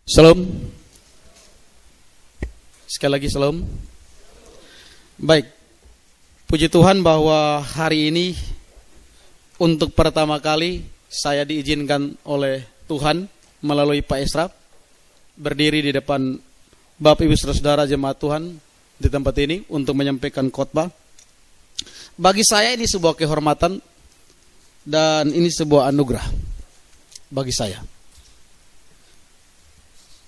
Shalom. Sekali lagi shalom. Baik, puji Tuhan bahwa hari ini untuk pertama kali saya diizinkan oleh Tuhan melalui Pak Esra berdiri di depan Bapak Ibu Saudara jemaat Tuhan di tempat ini untuk menyampaikan khotbah. Bagi saya ini sebuah kehormatan dan ini sebuah anugerah bagi saya.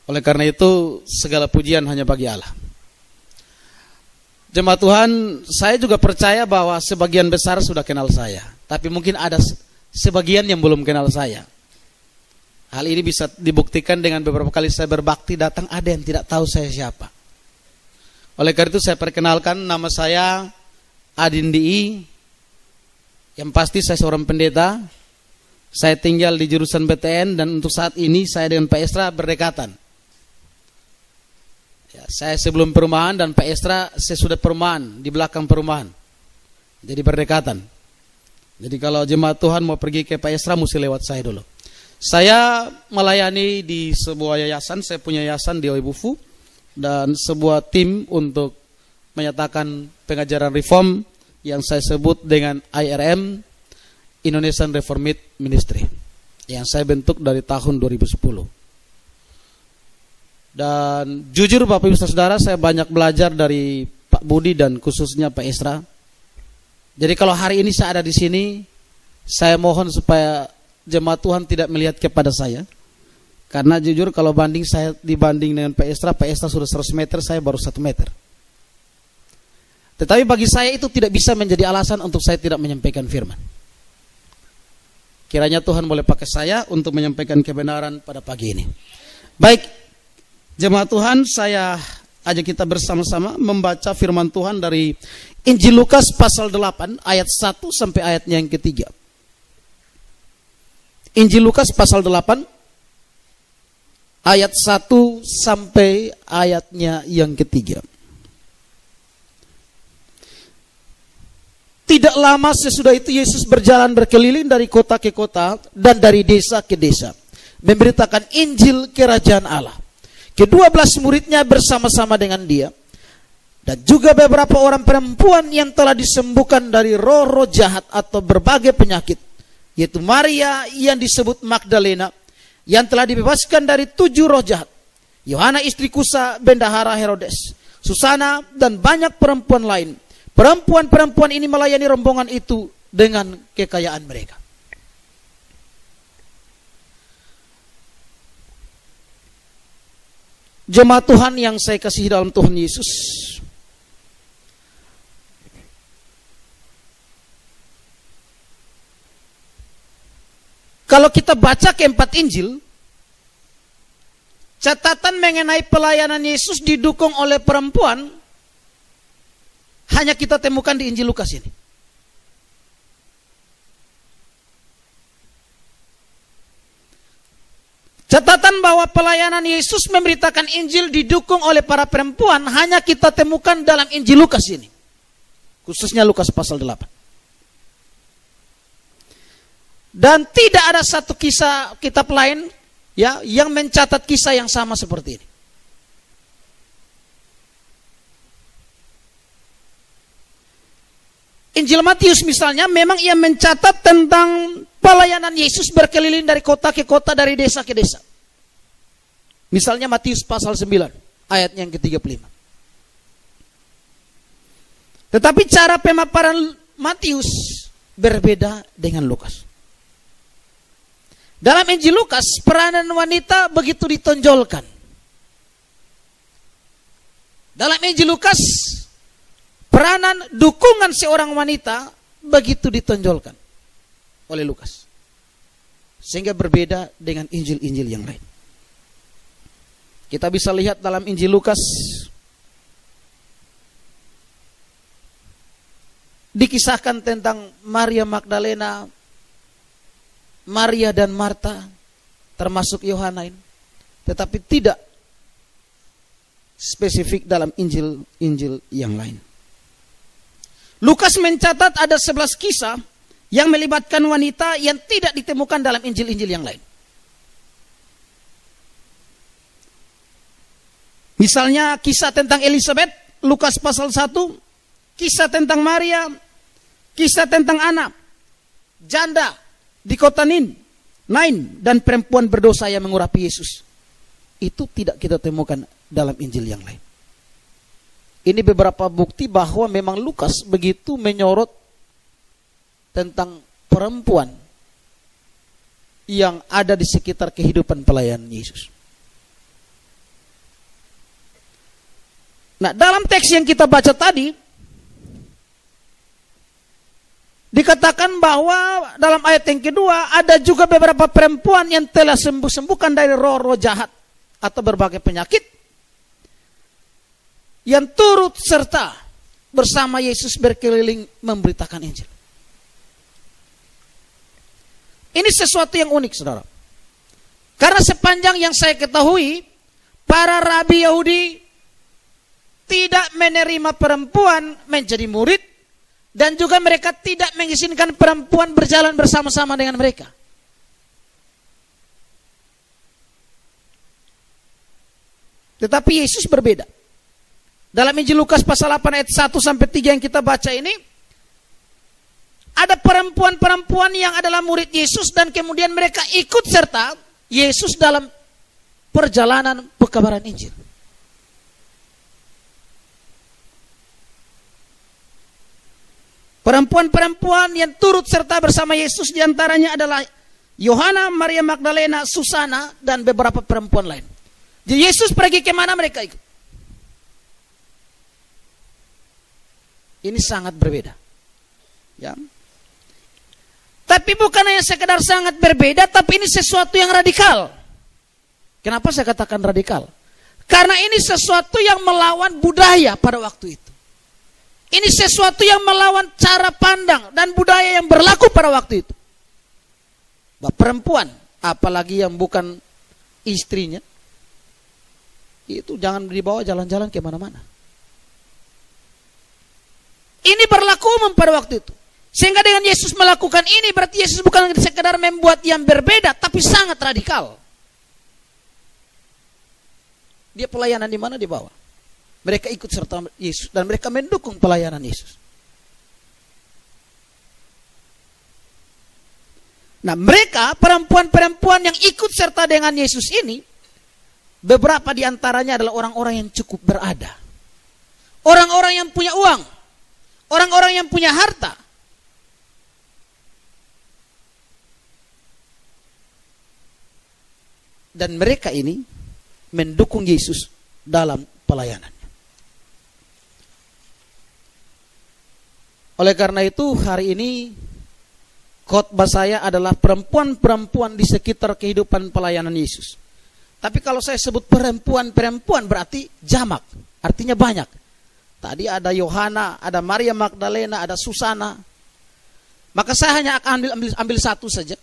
Oleh karena itu segala pujian hanya bagi Allah. Jemaat Tuhan, saya juga percaya bahwa sebagian besar sudah kenal saya, tapi mungkin ada sebagian yang belum kenal saya. Hal ini bisa dibuktikan dengan beberapa kali saya berbakti datang ada yang tidak tahu saya siapa. Oleh karena itu saya perkenalkan, nama saya Adin Di. Yang pasti saya seorang pendeta. Saya tinggal di jurusan BTN dan untuk saat ini saya dengan Pak Esra berdekatan. Ya, saya sebelum perumahan dan Pak Esra sesudah perumahan, di belakang perumahan. Jadi berdekatan. Jadi kalau jemaat Tuhan mau pergi ke Pak Esra mesti lewat saya dulu. Saya melayani di sebuah yayasan, saya punya yayasan di Oibufu dan sebuah tim untuk menyatakan pengajaran reform yang saya sebut dengan IRM, Indonesian Reformed Ministry, yang saya bentuk dari tahun 2010. Dan jujur Bapak Ibu Saudara, saya banyak belajar dari Pak Budi dan khususnya Pak Esra. Jadi kalau hari ini saya ada di sini, saya mohon supaya jemaat Tuhan tidak melihat kepada saya. Karena jujur kalau saya dibanding dengan Pak Esra sudah 100 meter, saya baru 1 meter. Tetapi bagi saya itu tidak bisa menjadi alasan untuk saya tidak menyampaikan firman. Kiranya Tuhan boleh pakai saya untuk menyampaikan kebenaran pada pagi ini. Baik. Jemaat Tuhan, saya ajak kita bersama-sama membaca firman Tuhan dari Injil Lukas pasal 8 ayat 1 sampai ayatnya yang ketiga. Injil Lukas pasal 8 ayat 1 sampai ayatnya yang ketiga. Tidak lama sesudah itu Yesus berjalan berkeliling dari kota ke kota dan dari desa ke desa, memberitakan Injil kerajaan Allah. Ke-12 muridnya bersama-sama dengan dia, dan juga beberapa orang perempuan yang telah disembuhkan dari roh-roh jahat atau berbagai penyakit, yaitu Maria yang disebut Magdalena, yang telah dibebaskan dari 7 roh jahat, Yohana istri Kusa bendahara Herodes, Susana, dan banyak perempuan lain. Perempuan-perempuan ini melayani rombongan itu dengan kekayaan mereka. Jemaat Tuhan yang saya kasihi dalam Tuhan Yesus, kalau kita baca keempat Injil, catatan mengenai pelayanan Yesus didukung oleh perempuan hanya kita temukan di Injil Lukas ini. Catatan bahwa pelayanan Yesus memberitakan Injil didukung oleh para perempuan hanya kita temukan dalam Injil Lukas ini. Khususnya Lukas pasal 8. Dan tidak ada satu kisah kitab lain ya yang mencatat kisah yang sama seperti ini. Injil Matius misalnya memang ia mencatat tentang pelayanan Yesus berkeliling dari kota ke kota, dari desa ke desa. Misalnya Matius pasal 9 ayat yang ke-35. Tetapi cara pemaparan Matius berbeda dengan Lukas. Dalam Injil Lukas peranan wanita begitu ditonjolkan. Dalam Injil Lukas peranan dukungan seorang wanita begitu ditonjolkan oleh Lukas. Sehingga berbeda dengan Injil-Injil yang lain. Kita bisa lihat dalam Injil Lukas dikisahkan tentang Maria Magdalena, Maria dan Marta, termasuk Yohana ini. Tetapi tidak spesifik dalam Injil-Injil yang lain. Lukas mencatat ada 11 kisah yang melibatkan wanita yang tidak ditemukan dalam Injil-Injil yang lain. Misalnya kisah tentang Elizabeth, Lukas pasal 1, kisah tentang Maria, kisah tentang anak, janda di kota Nain, dan perempuan berdosa yang mengurapi Yesus. Itu tidak kita temukan dalam Injil yang lain. Ini beberapa bukti bahwa memang Lukas begitu menyorot tentang perempuan yang ada di sekitar kehidupan pelayanan Yesus. Nah, dalam teks yang kita baca tadi dikatakan bahwa dalam ayat yang kedua ada juga beberapa perempuan yang telah sembuh-sembuhkan dari roh-roh jahat atau berbagai penyakit yang turut serta bersama Yesus berkeliling memberitakan Injil. Ini sesuatu yang unik, saudara. Karena sepanjang yang saya ketahui, para rabi Yahudi tidak menerima perempuan menjadi murid, dan juga mereka tidak mengizinkan perempuan berjalan bersama-sama dengan mereka. Tetapi Yesus berbeda. Dalam Injil Lukas pasal 8 ayat 1 sampai 3 yang kita baca ini, ada perempuan-perempuan yang adalah murid Yesus dan kemudian mereka ikut serta Yesus dalam perjalanan pekabaran Injil. Perempuan-perempuan yang turut serta bersama Yesus diantaranya adalah Yohana, Maria Magdalena, Susana, dan beberapa perempuan lain. Jadi Yesus pergi kemana mereka ikut. Ini sangat berbeda. Ya. Tapi bukan hanya sekedar sangat berbeda, tapi ini sesuatu yang radikal. Kenapa saya katakan radikal? Karena ini sesuatu yang melawan budaya pada waktu itu. Ini sesuatu yang melawan cara pandang dan budaya yang berlaku pada waktu itu. Perempuan, apalagi yang bukan istrinya, itu jangan dibawa jalan-jalan kemana-mana. Ini berlaku umum pada waktu itu. Sehingga dengan Yesus melakukan ini, berarti Yesus bukan sekedar membuat yang berbeda, tapi sangat radikal. Dia pelayanan di mana? Di bawah. Mereka ikut serta Yesus dan mereka mendukung pelayanan Yesus. Nah, mereka perempuan-perempuan yang ikut serta dengan Yesus ini, beberapa di antaranya adalah orang-orang yang cukup berada. Orang-orang yang punya uang. Orang-orang yang punya harta. Dan mereka ini mendukung Yesus dalam pelayanan. Oleh karena itu hari ini khotbah saya adalah perempuan-perempuan di sekitar kehidupan pelayanan Yesus. Tapi kalau saya sebut perempuan-perempuan berarti jamak, artinya banyak. Tadi ada Yohana, ada Maria Magdalena, ada Susana. Maka saya hanya akan ambil satu saja.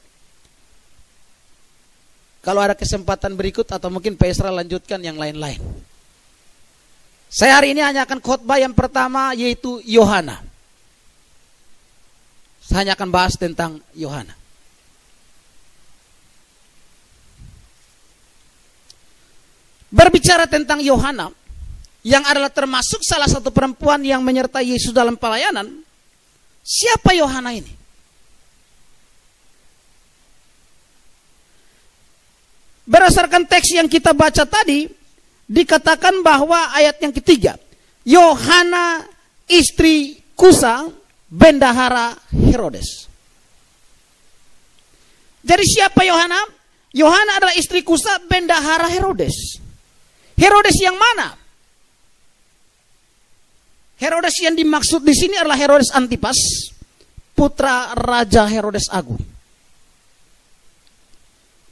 Kalau ada kesempatan berikut atau mungkin Pak Esra lanjutkan yang lain-lain. Saya hari ini hanya akan khotbah yang pertama, yaitu Yohana. Saya hanya akan bahas tentang Yohana. Berbicara tentang Yohana, yang adalah termasuk salah satu perempuan yang menyertai Yesus dalam pelayanan, siapa Yohana ini? Berdasarkan teks yang kita baca tadi, dikatakan bahwa ayat yang ketiga, Yohana istri Kusa, bendahara Herodes. Jadi siapa Yohana? Yohana adalah istri Kusa, bendahara Herodes. Herodes yang mana? Herodes yang dimaksud di sini adalah Herodes Antipas, putra Raja Herodes Agung,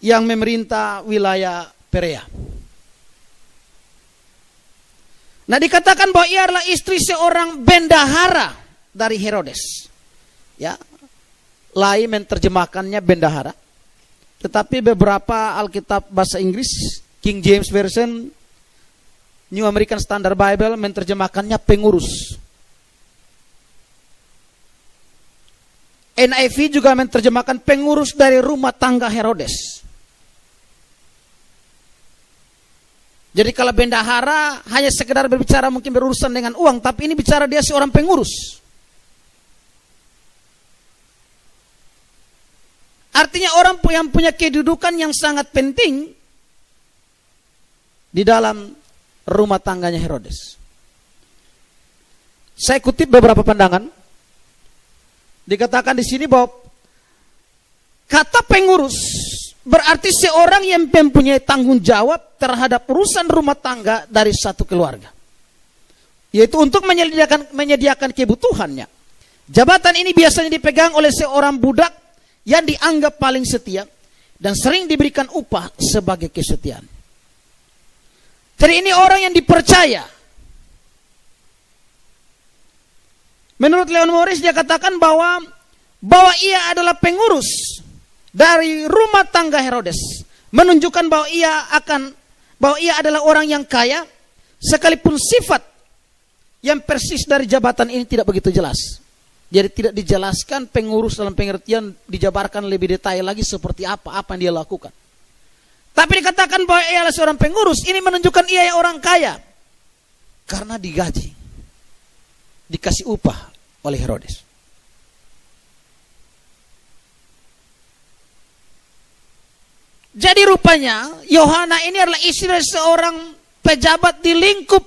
yang memerintah wilayah Perea. Nah, dikatakan bahwa ia adalah istri seorang bendahara dari Herodes. Ya, lain menerjemahkannya bendahara. Tetapi beberapa Alkitab bahasa Inggris, King James Version, New American Standard Bible menerjemahkannya pengurus. NIV juga menerjemahkan pengurus dari rumah tangga Herodes. Jadi kalau bendahara hanya sekedar berbicara mungkin berurusan dengan uang, tapi ini bicara dia seorang pengurus. Artinya orang yang punya kedudukan yang sangat penting di dalam rumah tangganya Herodes. Saya kutip beberapa pandangan. Dikatakan di sini bahwa kata pengurus berarti seorang yang mempunyai tanggung jawab terhadap urusan rumah tangga dari satu keluarga. Yaitu untuk menyediakan kebutuhannya. Jabatan ini biasanya dipegang oleh seorang budak yang dianggap paling setia dan sering diberikan upah sebagai kesetiaan. Jadi ini orang yang dipercaya. Menurut Leon Morris dia katakan bahwa ia adalah pengurus dari rumah tangga Herodes, menunjukkan bahwa ia adalah orang yang kaya, sekalipun sifat yang persis dari jabatan ini tidak begitu jelas. Jadi tidak dijelaskan pengurus dalam pengertian, dijabarkan lebih detail lagi seperti apa yang dia lakukan. Tapi dikatakan bahwa ia adalah seorang pengurus, ini menunjukkan ia orang kaya karena digaji, dikasih upah oleh Herodes. Jadi rupanya Yohana ini adalah istri dari seorang pejabat di lingkup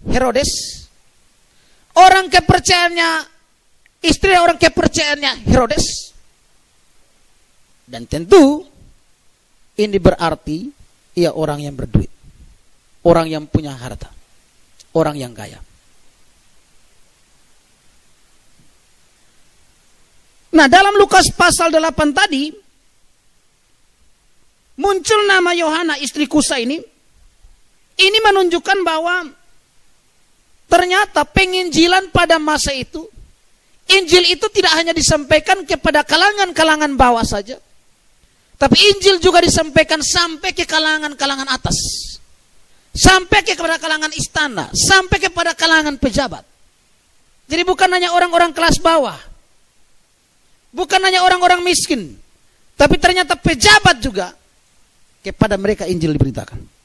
Herodes. Orang kepercayaannya, istri orang kepercayaannya Herodes. Dan tentu ini berarti ia orang yang berduit, orang yang punya harta, orang yang kaya. Nah, dalam Lukas pasal 8 tadi muncul nama Yohana istri Kusa ini. Ini menunjukkan bahwa ternyata penginjilan pada masa itu, Injil itu tidak hanya disampaikan kepada kalangan-kalangan bawah saja, tapi Injil juga disampaikan sampai ke kalangan-kalangan atas, sampai kepada kalangan istana, sampai kepada kalangan pejabat. Jadi bukan hanya orang-orang kelas bawah, bukan hanya orang-orang miskin, tapi ternyata pejabat juga, kepada mereka Injil diberitakan.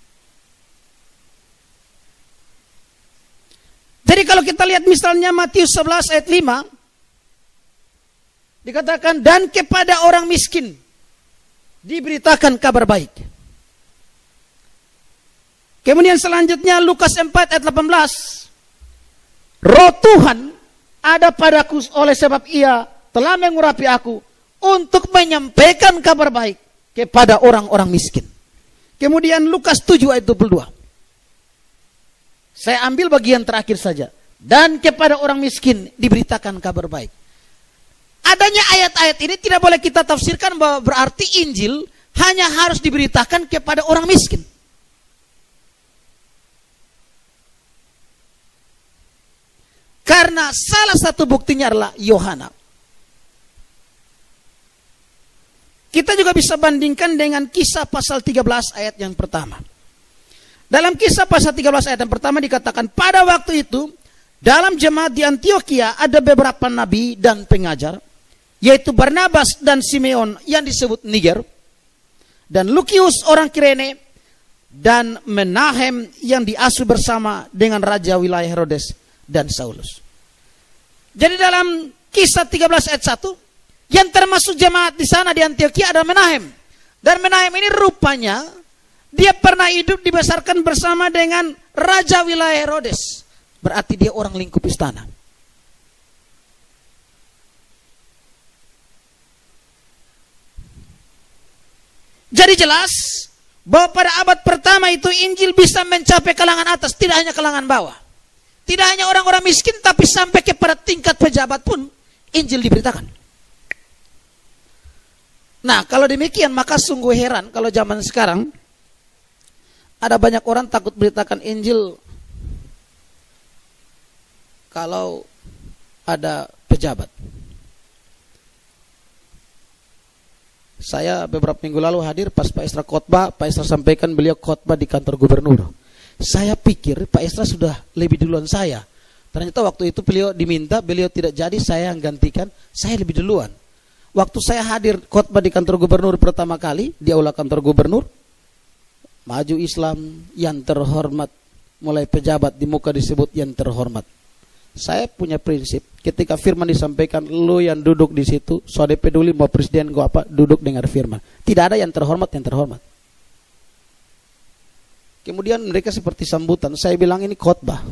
Jadi kalau kita lihat misalnya Matius 11 ayat 5, dikatakan dan kepada orang miskin diberitakan kabar baik. Kemudian selanjutnya Lukas 4 ayat 18, Roh Tuhan ada padaku oleh sebab ia telah mengurapi aku untuk menyampaikan kabar baik kepada orang-orang miskin. Kemudian Lukas 7 ayat 22. Saya ambil bagian terakhir saja. Dan kepada orang miskin diberitakan kabar baik. Adanya ayat-ayat ini tidak boleh kita tafsirkan bahwa berarti Injil hanya harus diberitakan kepada orang miskin. Karena salah satu buktinya adalah Yohana. Kita juga bisa bandingkan dengan Kisah pasal 13 ayat yang pertama. Dalam Kisah pasal 13 ayat yang pertama dikatakan, pada waktu itu dalam jemaat di Antioquia ada beberapa nabi dan pengajar, yaitu Barnabas dan Simeon yang disebut Niger, dan Lukius orang Kirene, dan Menahem yang diasuh bersama dengan raja wilayah Herodes dan Saulus. Jadi dalam Kisah 13 ayat 1, yang termasuk jemaat di sana di Antioquia ada Menahem. Dan Menahem ini rupanya dia pernah hidup dibesarkan bersama dengan raja wilayah Herodes. Berarti dia orang lingkup istana. Jadi jelas bahwa pada abad pertama itu Injil bisa mencapai kalangan atas, tidak hanya kalangan bawah. Tidak hanya orang-orang miskin, tapi sampai kepada tingkat pejabat pun Injil diberitakan. Nah, kalau demikian maka sungguh heran kalau zaman sekarang ada banyak orang takut beritakan Injil kalau ada pejabat. Saya beberapa minggu lalu hadir pas Pak Esra khotbah, Pak Esra sampaikan beliau khotbah di kantor gubernur. Saya pikir Pak Esra sudah lebih duluan saya. Ternyata waktu itu beliau diminta, beliau tidak jadi, saya yang gantikan, saya lebih duluan. Waktu saya hadir khotbah di kantor gubernur pertama kali, di aula kantor gubernur, Maju Islam yang terhormat, mulai pejabat di muka disebut yang terhormat. Saya punya prinsip, ketika firman disampaikan, lu yang duduk di situ, so peduli mau presiden gua apa, duduk dengar firman. Tidak ada yang terhormat, yang terhormat. Kemudian mereka seperti sambutan. Saya bilang ini khotbah.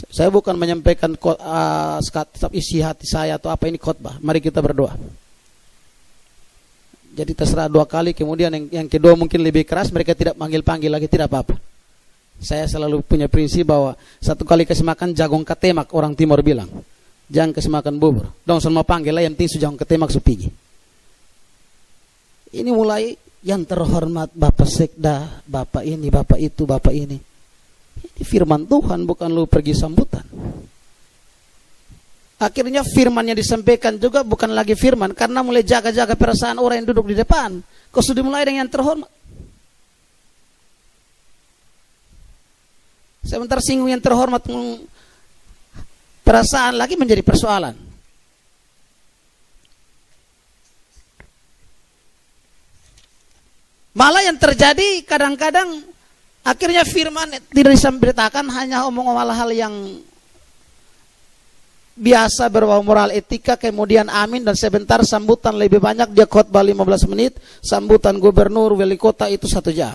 Saya bukan menyampaikan isi hati saya atau apa, ini khotbah. Mari kita berdoa. Jadi terserah 2 kali, kemudian yang kedua mungkin lebih keras, mereka tidak panggil-panggil lagi, tidak apa-apa. Saya selalu punya prinsip bahwa 1 kali kasih makan jagung ketemak, orang timur bilang. Jangan kasih makan bubur. Dong semua panggil lah, yang penting jagung ketemak supigi. Ini mulai yang terhormat, Bapak Sekda, Bapak ini, Bapak itu, Bapak ini. Ini firman Tuhan, bukan lu pergi sambutan. Akhirnya firman yang disampaikan juga bukan lagi firman, karena mulai jaga-jaga perasaan orang yang duduk di depan. Kau sudah mulai dengan yang terhormat. Sebentar singgung yang terhormat, perasaan lagi menjadi persoalan. Malah yang terjadi kadang-kadang akhirnya firman tidak disampaikan, hanya omong hal yang biasa berbau moral etika, kemudian amin, dan sebentar sambutan lebih banyak, dia khotbah 15 menit, sambutan gubernur, wali kota itu 1 jam.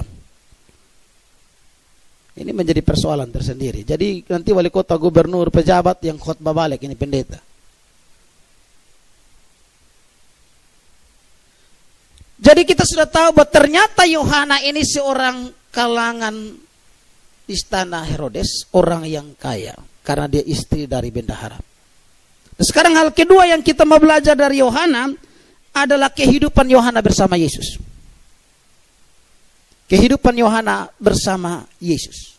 Ini menjadi persoalan tersendiri. Jadi nanti wali kota, gubernur, pejabat yang khotbah balik, ini pendeta. Jadi kita sudah tahu bahwa ternyata Yohana ini seorang kalangan istana Herodes, orang yang kaya, karena dia istri dari bendahara. Sekarang hal kedua yang kita mau belajar dari Yohana adalah kehidupan Yohana bersama Yesus. Kehidupan Yohana bersama Yesus.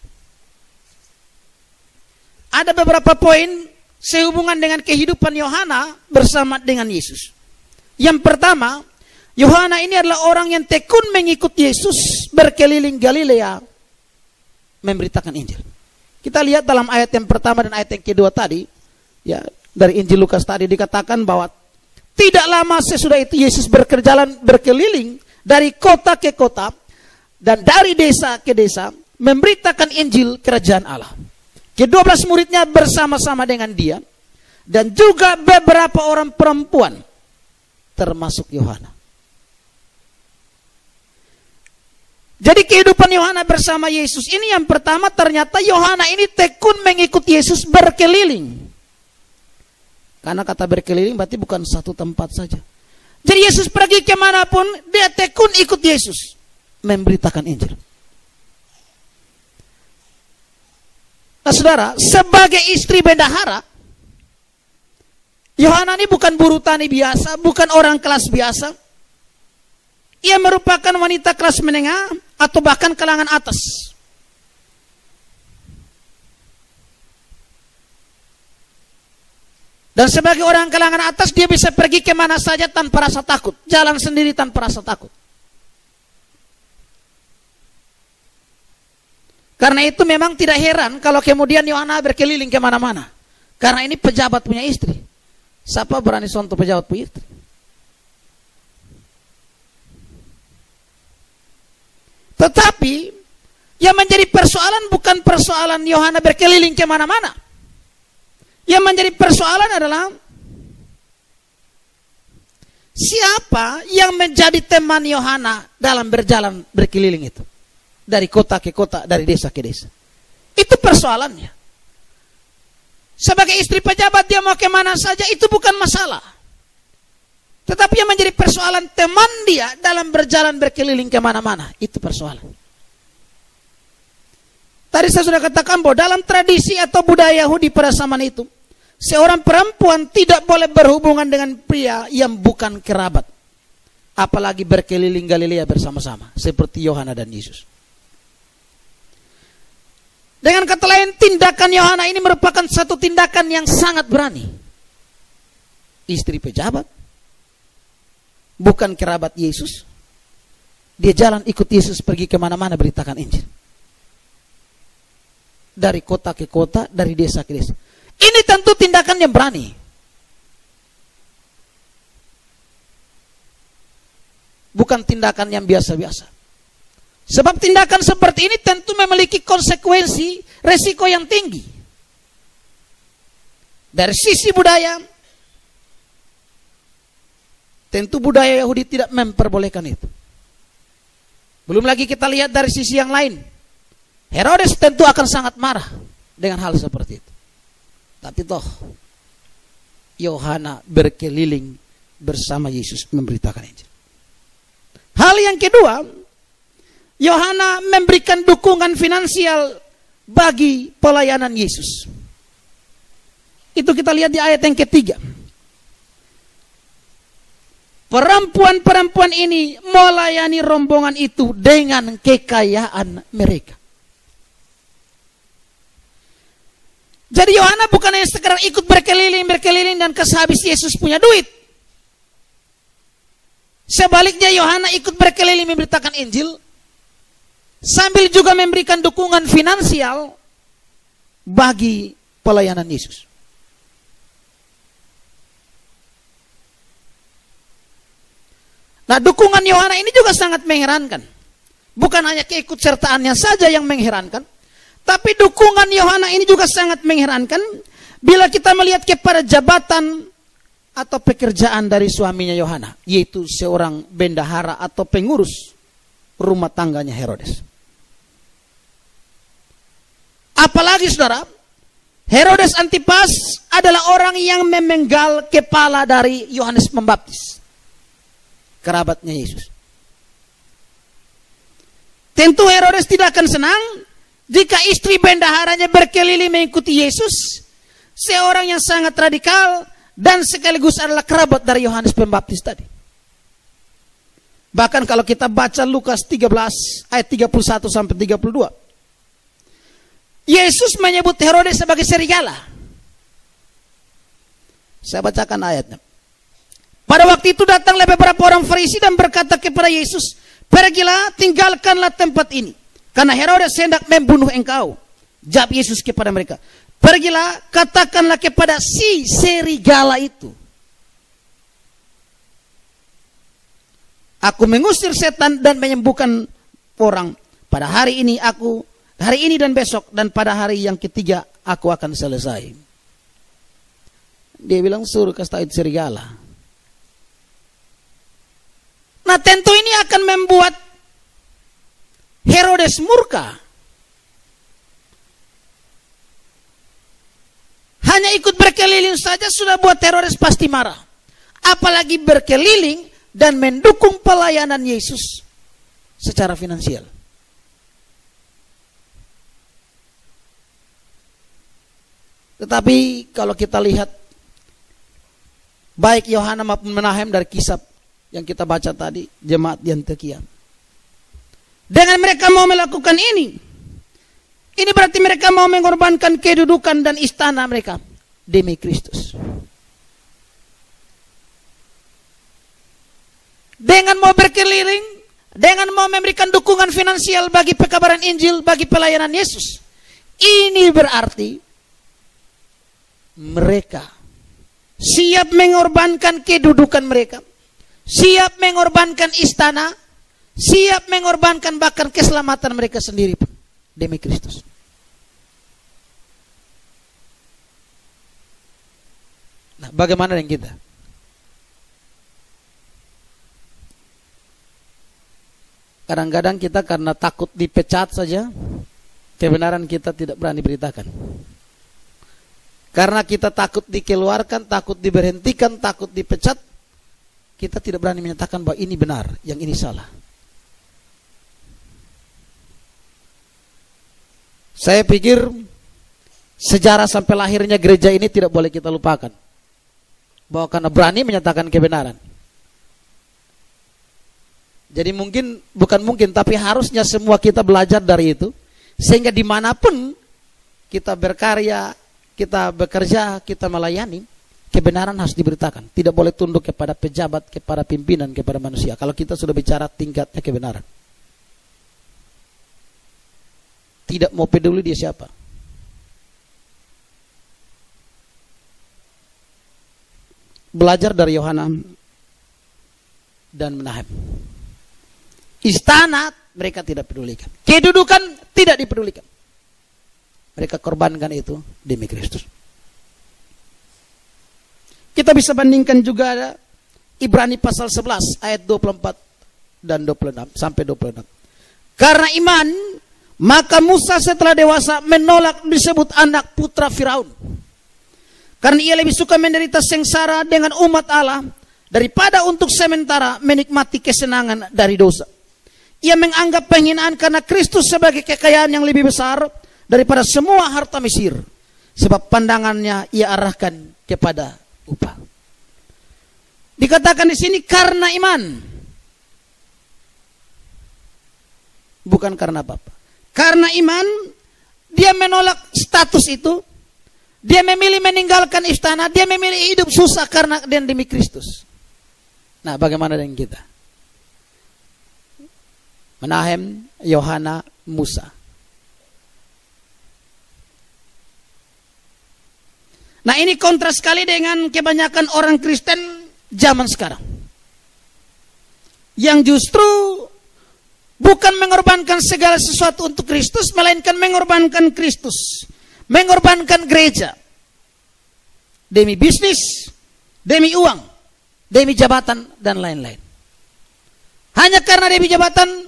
Ada beberapa poin sehubungan dengan kehidupan Yohana bersama dengan Yesus. Yang pertama, Yohana ini adalah orang yang tekun mengikut Yesus berkeliling Galilea memberitakan Injil. Kita lihat dalam ayat yang pertama dan ayat yang kedua tadi, ya, dari Injil Lukas tadi dikatakan bahwa tidak lama sesudah itu Yesus berkeliling dari kota ke kota dan dari desa ke desa memberitakan Injil kerajaan Allah. Ke-12 muridnya bersama-sama dengan dia dan juga beberapa orang perempuan termasuk Yohana. Jadi kehidupan Yohana bersama Yesus ini yang pertama, ternyata Yohana ini tekun mengikut Yesus berkeliling. Karena kata berkeliling berarti bukan satu tempat saja. Jadi Yesus pergi kemanapun, dia tekun ikut Yesus memberitakan Injil. Nah saudara, sebagai istri bendahara, Yohana ini bukan buruh tani biasa, bukan orang kelas biasa. Ia merupakan wanita kelas menengah atau bahkan kalangan atas. Dan sebagai orang kalangan atas, dia bisa pergi kemana saja tanpa rasa takut. Jalan sendiri tanpa rasa takut. Karena itu memang tidak heran kalau kemudian Yohana berkeliling kemana-mana. Karena ini pejabat punya istri. Siapa berani sonto pejabat punya istri? Tetapi yang menjadi persoalan bukan persoalan Yohana berkeliling kemana-mana. Yang menjadi persoalan adalah siapa yang menjadi teman Yohana dalam berjalan berkeliling itu. Dari kota ke kota, dari desa ke desa. Itu persoalannya. Sebagai istri pejabat dia mau kemana saja, itu bukan masalah. Tetapi yang menjadi persoalan teman dia dalam berjalan berkeliling kemana-mana, itu persoalan. Tadi saya sudah katakan bahwa dalam tradisi atau budaya Yahudi pada zaman itu, seorang perempuan tidak boleh berhubungan dengan pria yang bukan kerabat. Apalagi berkeliling Galilea bersama-sama, seperti Yohana dan Yesus. Dengan kata lain, tindakan Yohana ini merupakan satu tindakan yang sangat berani. Istri pejabat, bukan kerabat Yesus, dia jalan ikut Yesus pergi kemana-mana beritakan Injil. Dari kota ke kota, dari desa ke desa. Ini tentu tindakan yang berani. Bukan tindakan yang biasa-biasa. Sebab tindakan seperti ini tentu memiliki konsekuensi, resiko yang tinggi. Dari sisi budaya, tentu budaya Yahudi tidak memperbolehkan itu. Belum lagi kita lihat dari sisi yang lain. Herodes tentu akan sangat marah dengan hal seperti itu. Tapi toh, Yohana berkeliling bersama Yesus memberitakan Injil. Hal yang kedua, Yohana memberikan dukungan finansial bagi pelayanan Yesus. Itu kita lihat di ayat yang ketiga. Perempuan-perempuan ini melayani rombongan itu dengan kekayaan mereka. Jadi Yohana bukan hanya sekedar ikut berkeliling dan kehabis Yesus punya duit. Sebaliknya Yohana ikut berkeliling memberitakan Injil, sambil juga memberikan dukungan finansial bagi pelayanan Yesus. Nah, dukungan Yohana ini juga sangat mengherankan. Bukan hanya keikutsertaannya saja yang mengherankan, tapi dukungan Yohana ini juga sangat mengherankan bila kita melihat kepada jabatan atau pekerjaan dari suaminya Yohana, yaitu seorang bendahara atau pengurus rumah tangganya Herodes. Apalagi saudara, Herodes Antipas adalah orang yang memenggal kepala dari Yohanes Pembaptis, kerabatnya Yesus. Tentu Herodes tidak akan senang jika istri bendaharanya berkeliling mengikuti Yesus, seorang yang sangat radikal dan sekaligus adalah kerabat dari Yohanes Pembaptis tadi. Bahkan kalau kita baca Lukas 13 ayat 31 sampai 32, Yesus menyebut Herodes sebagai serigala. Saya bacakan ayatnya. Pada waktu itu datanglah beberapa orang Farisi dan berkata kepada Yesus, "Pergilah, tinggalkanlah tempat ini, karena Herodes hendak membunuh engkau." Jawab Yesus kepada mereka, "Pergilah, katakanlah kepada si serigala itu, aku mengusir setan dan menyembuhkan orang. Pada hari ini dan besok, dan pada hari yang ketiga aku akan selesai." Dia bilang suruh kasih tahu itu serigala. Nah, tentu ini akan membuat Herodes murka. Hanya ikut berkeliling saja sudah buat Herodes pasti marah. Apalagi berkeliling dan mendukung pelayanan Yesus secara finansial. Tetapi kalau kita lihat baik Yohana maupun Menahem dari kisah yang kita baca tadi, jemaat di Antiokhia, dengan mereka mau melakukan ini berarti mereka mau mengorbankan kedudukan dan istana mereka demi Kristus. Dengan mau berkeliling, dengan mau memberikan dukungan finansial bagi pekabaran Injil, bagi pelayanan Yesus, ini berarti mereka siap mengorbankan kedudukan mereka, siap mengorbankan istana, siap mengorbankan bahkan keselamatan mereka sendiri pun demi Kristus. Nah, bagaimana dengan kita? Kadang-kadang kita karena takut dipecat saja, kebenaran kita tidak berani beritakan. Karena kita takut dikeluarkan, takut diberhentikan, takut dipecat, kita tidak berani menyatakan bahwa ini benar, yang ini salah. Saya pikir sejarah sampai lahirnya gereja ini tidak boleh kita lupakan. Bahwa karena berani menyatakan kebenaran. Jadi bukan mungkin, tapi harusnya semua kita belajar dari itu. Sehingga dimanapun kita berkarya, kita bekerja, kita melayani, kebenaran harus diberitakan. Tidak boleh tunduk kepada pejabat, kepada pimpinan, kepada manusia. Kalau kita sudah bicara tingkatnya kebenaran. Tidak mau peduli dia siapa. Belajar dari Yohana dan Menahem. Istana mereka tidak pedulikan. Kedudukan tidak dipedulikan. Mereka korbankan itu demi Kristus. Kita bisa bandingkan juga Ibrani pasal 11 ayat 24 dan 26 sampai 26. Karena iman, maka Musa setelah dewasa menolak disebut anak putra Firaun. Karena ia lebih suka menderita sengsara dengan umat Allah daripada untuk sementara menikmati kesenangan dari dosa. Ia menganggap penghinaan karena Kristus sebagai kekayaan yang lebih besar daripada semua harta Mesir. Sebab pandangannya ia arahkan kepada upah. Dikatakan di sini karena iman. Bukan karena apa-apa. Karena iman, dia menolak status itu. Dia memilih meninggalkan istana. Dia memilih hidup susah karena dan demi Kristus. Nah, bagaimana dengan kita? Menahem, Yohana, Musa. Nah, ini kontras sekali dengan kebanyakan orang Kristen zaman sekarang. Yang justru bukan mengorbankan segala sesuatu untuk Kristus, melainkan mengorbankan Kristus. Mengorbankan gereja. Demi bisnis, demi uang, demi jabatan, dan lain-lain. Hanya karena demi jabatan,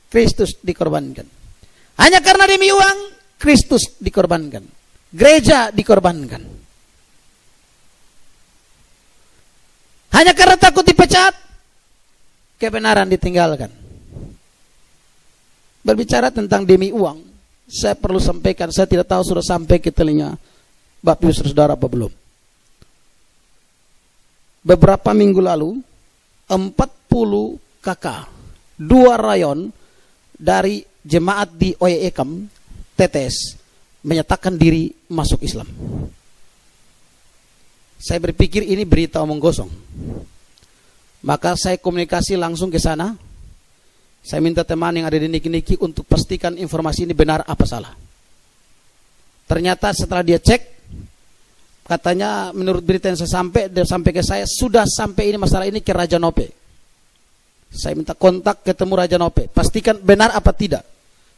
Kristus dikorbankan. Hanya karena demi uang, Kristus dikorbankan. Gereja dikorbankan. Hanya karena takut dipecat, kebenaran ditinggalkan. Berbicara tentang demi uang, saya perlu sampaikan, saya tidak tahu sudah sampai ke telinga Bapak Ibu Saudara apa belum. Beberapa minggu lalu 40 kakak 2 rayon dari jemaat di OYEKAM Tetes menyatakan diri masuk Islam. Saya berpikir ini berita omong kosong. Maka saya komunikasi langsung ke sana. Saya minta teman yang ada di Niki-Niki untuk pastikan informasi ini benar apa salah. Ternyata setelah dia cek, katanya menurut berita yang saya sampai ke saya, sudah sampai ini masalah ini ke Raja Nope. Saya minta kontak ketemu Raja Nope, pastikan benar apa tidak.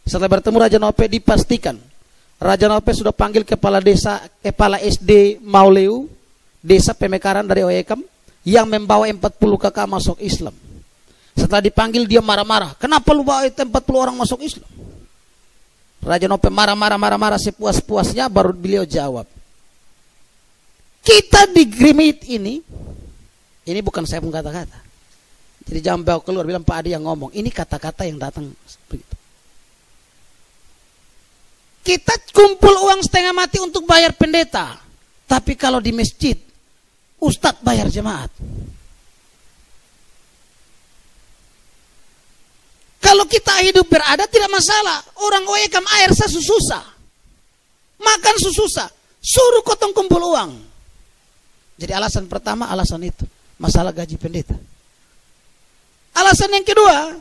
Setelah bertemu Raja Nope, dipastikan Raja Nope sudah panggil kepala desa, kepala SD Mauleu, desa Pemekaran dari OYEKAM, yang membawa 40 kakak masuk Islam. Setelah dipanggil dia marah-marah. Kenapa lu bawa 40 orang masuk Islam? Raja Nope marah-marah sepuas-puasnya, baru beliau jawab. Kita di Grimit ini bukan saya pun kata-kata. Jadi jangan bawa keluar, bilang Pak Adi yang ngomong. Ini kata-kata yang datang begitu. Kita kumpul uang setengah mati untuk bayar pendeta. Tapi kalau di masjid, ustadz bayar jemaat. Kalau kita hidup berada tidak masalah. Orang OYEKAM air susah. Makan susah. Suruh kotong kumpul uang. Jadi alasan pertama alasan itu. Masalah gaji pendeta. Alasan yang kedua.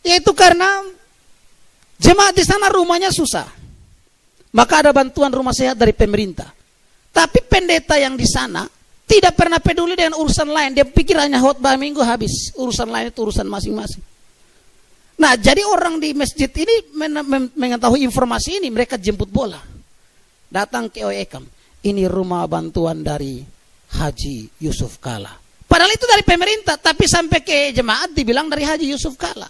Yaitu karena jemaat di sana rumahnya susah. Maka ada bantuan rumah sehat dari pemerintah. Tapi pendeta yang di sana tidak pernah peduli dengan urusan lain. Dia pikir hanya khotbah minggu habis. Urusan lain itu urusan masing-masing. Nah, jadi orang di masjid ini mengetahui informasi ini, mereka jemput bola. Datang ke OYEKAM. Ini rumah bantuan dari Haji Yusuf Kala. Padahal itu dari pemerintah, tapi sampai ke jemaat dibilang dari Haji Yusuf Kala.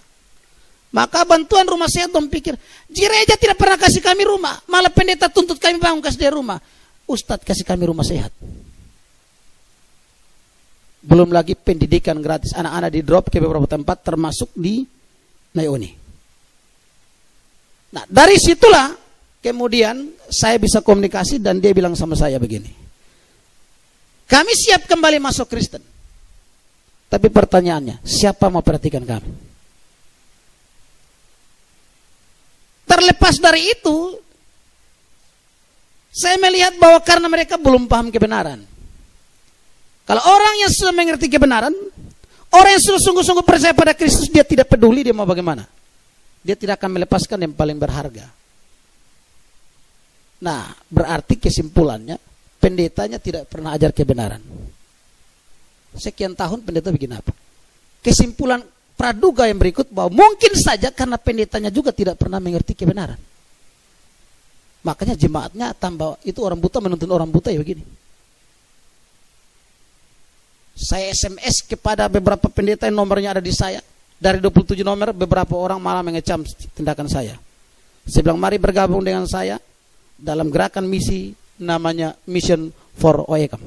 Maka bantuan rumah sehat dong pikir, gereja tidak pernah kasih kami rumah, malah pendeta tuntut kami bangun kasih dia rumah. Ustadz kasih kami rumah sehat. Belum lagi pendidikan gratis, anak-anak di drop ke beberapa tempat termasuk di Nayoni. Nah, dari situlah kemudian saya bisa komunikasi dan dia bilang sama saya begini. Kami siap kembali masuk Kristen. Tapi pertanyaannya, siapa mau perhatikan kami? Terlepas dari itu, saya melihat bahwa karena mereka belum paham kebenaran. Kalau orang yang sudah mengerti kebenaran, orang yang sudah sungguh-sungguh percaya pada Kristus, dia tidak peduli dia mau bagaimana. Dia tidak akan melepaskan yang paling berharga. Nah, berarti kesimpulannya, pendetanya tidak pernah ajar kebenaran. Sekian tahun pendeta bikin apa? Kesimpulan praduga yang berikut bahwa mungkin saja karena pendetanya juga tidak pernah mengerti kebenaran. Makanya jemaatnya tambah, itu orang buta menuntun orang buta ya begini. Saya SMS kepada beberapa pendeta yang nomornya ada di saya. Dari 27 nomor, beberapa orang malah mengecam tindakan saya. Saya bilang, mari bergabung dengan saya dalam gerakan misi namanya Mission for OECAM.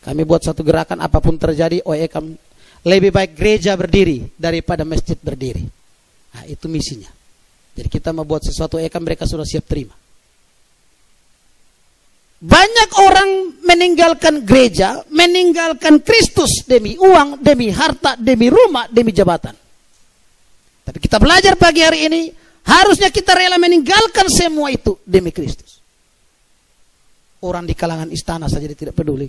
Kami buat satu gerakan, apapun terjadi OECAM lebih baik gereja berdiri daripada masjid berdiri. Nah, itu misinya. Jadi kita mau buat sesuatu OECAM, mereka sudah siap terima. Banyak orang meninggalkan gereja, meninggalkan Kristus demi uang, demi harta, demi rumah, demi jabatan. Tapi kita belajar pagi hari ini, harusnya kita rela meninggalkan semua itu demi Kristus. Orang di kalangan istana saja dia tidak peduli.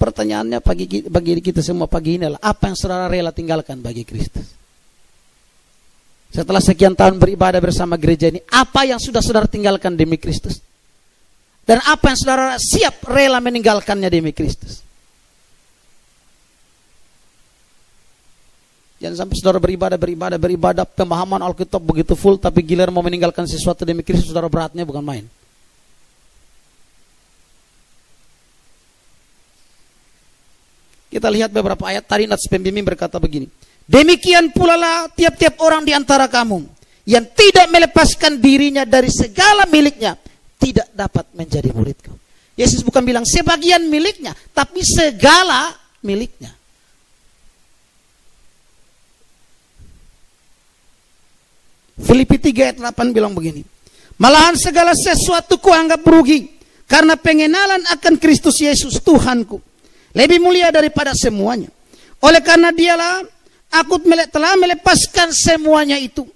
Pertanyaannya bagi kita semua pagi ini adalah, apa yang saudara rela tinggalkan bagi Kristus? Setelah sekian tahun beribadah bersama gereja ini, apa yang sudah saudara tinggalkan demi Kristus? Dan apa yang saudara siap rela meninggalkannya demi Kristus? Jangan sampai saudara beribadah, pemahaman Alkitab begitu full, tapi giliran mau meninggalkan sesuatu demi Kristus, saudara beratnya bukan main. Kita lihat beberapa ayat tadi, Nats pembimbing berkata begini. Demikian pula lah tiap-tiap orang di antara kamu yang tidak melepaskan dirinya dari segala miliknya tidak dapat menjadi muridku. Yesus bukan bilang sebagian miliknya, tapi segala miliknya. Filipi 3 ayat 8 bilang begini. Malahan segala sesuatu kuanggap rugi karena pengenalan akan Kristus Yesus Tuhanku lebih mulia daripada semuanya. Oleh karena dialah aku telah melepaskan semuanya itu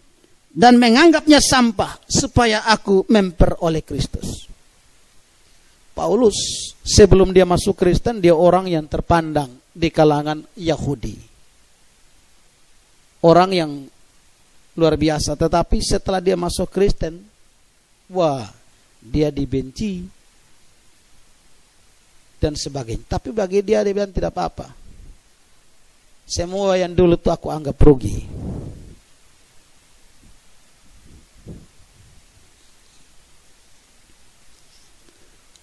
dan menganggapnya sampah supaya aku memperoleh Kristus. Paulus sebelum dia masuk Kristen, dia orang yang terpandang di kalangan Yahudi. Orang yang luar biasa. Tetapi setelah dia masuk Kristen, wah, dia dibenci dan sebagainya. Tapi bagi dia bilang tidak apa-apa. Semua yang dulu tuh aku anggap rugi.